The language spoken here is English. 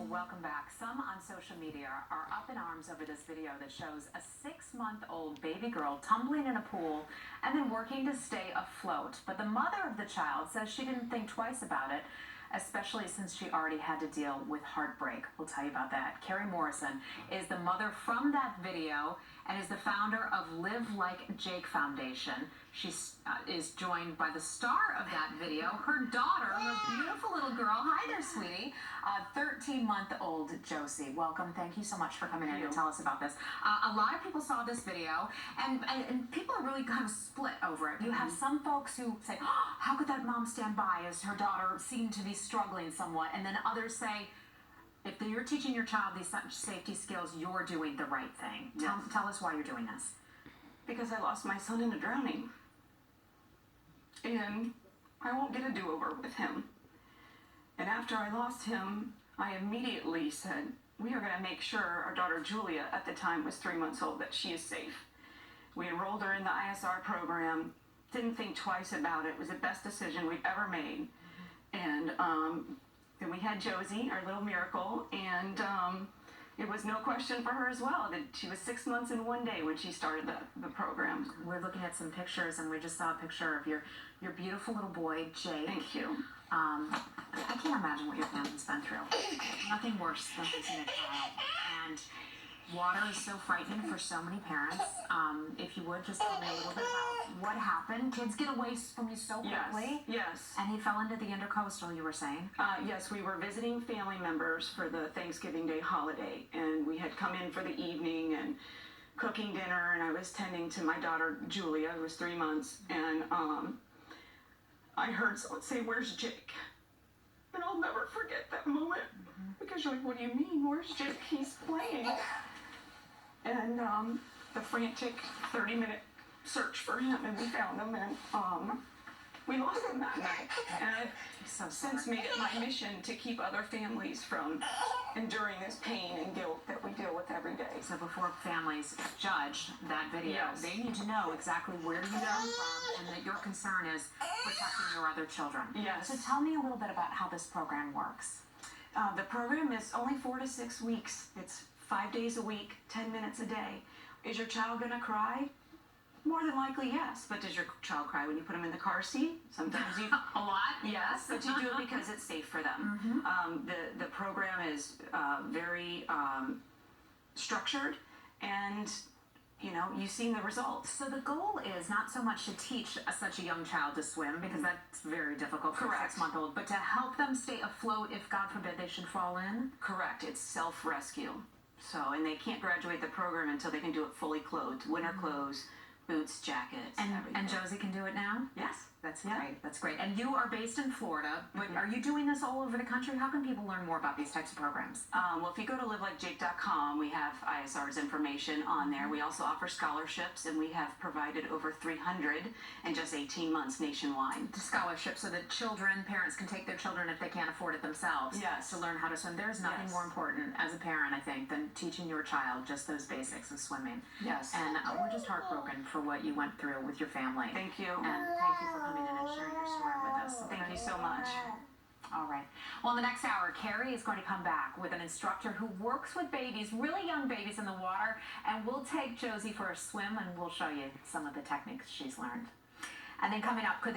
Welcome back. Some on social media are up in arms over this video that shows a 6-month-old baby girl tumbling in a pool and then working to stay afloat. But the mother of the child says she didn't think twice about it, especially since she already had to deal with heartbreak. We'll tell you about that. Keri Morrison is the mother from that video and is the founder of Live Like Jake Foundation. She is joined by the star of that video, her daughter, a beautiful little girl. Hi there, sweetie. 13-month-old Josie. Welcome. Thank you so much for coming in to tell us about this. A lot of people saw this video, and people are really kind of split over it. You have some folks who say, oh, how could that mom stand by as her daughter seemed to be struggling somewhat? And then others say, if you're teaching your child these safety skills, you're doing the right thing. Yes. Tell us why you're doing this. Because I lost my son in a drowning. And I won't get a do-over with him. And after I lost him, I immediately said, we are going to make sure our daughter Julia, at the time was 3 months old, that she is safe. We enrolled her in the ISR program, didn't think twice about it. It was the best decision we've ever made. And then we had Josie, our little miracle, and it was no question for her as well that she was 6 months and 1 day when she started the program. We're looking at some pictures, and we just saw a picture of your beautiful little boy, Jake. Thank you. I can't imagine what your family's been through. Nothing worse than losing a child. And water is so frightening for so many parents. If you would, just tell me a little bit about what happened. Kids get away from you so quickly. Yes. And he fell into the intercoastal, you were saying? Yes, we were visiting family members for the Thanksgiving Day holiday, and we had come in for the evening and cooking dinner, and I was tending to my daughter Julia, who was 3 months, and I heard someone say, "Where's Jake?" And I'll never forget that moment, because you're like, what do you mean, where's Jake? He's playing. And the frantic 30-minute search for him, and we found him, and we lost him that night. And I've since made it my mission to keep other families from enduring this pain and guilt that we deal with every day. So before families judge that video, Yes. they need to know exactly where you're from and that your concern is protecting your other children. Yes. So tell me a little bit about how this program works. The program is only 4 to 6 weeks. It's 5 days a week, 10 minutes a day. Is your child going to cry? More than likely, yes. But does your child cry when you put them in the car seat? Sometimes you... A lot? Yes, but you do it because it's safe for them. The program is very structured, and you know, you've seen the results. So the goal is not so much to teach such a young child to swim, because that's very difficult for a 6-month-old, but to help them stay afloat if, God forbid, they should fall in? Correct. It's self-rescue. So, and they can't graduate the program until they can do it fully clothed. Winter clothes, boots, jackets, everything. And Josie can do it now? Yes. That's great. That's great. And you are based in Florida, but are you doing this all over the country? How can people learn more about these types of programs? Well, if you go to livelikejake.com, we have ISR's information on there. We also offer scholarships, and we have provided over 300 in just 18 months nationwide. Scholarships so that parents can take their children if they can't afford it themselves. Yes. To learn how to swim. There's nothing more important as a parent, I think, than teaching your child just those basics of swimming. Yes. And we're just heartbroken for what you went through with your family. Thank you. And thank you for coming in and sharing your story with us. Thank you so much. All right. Well, in the next hour, Keri is going to come back with an instructor who works with babies, really young babies in the water, and we'll take Josie for a swim, and we'll show you some of the techniques she's learned. And then coming up, could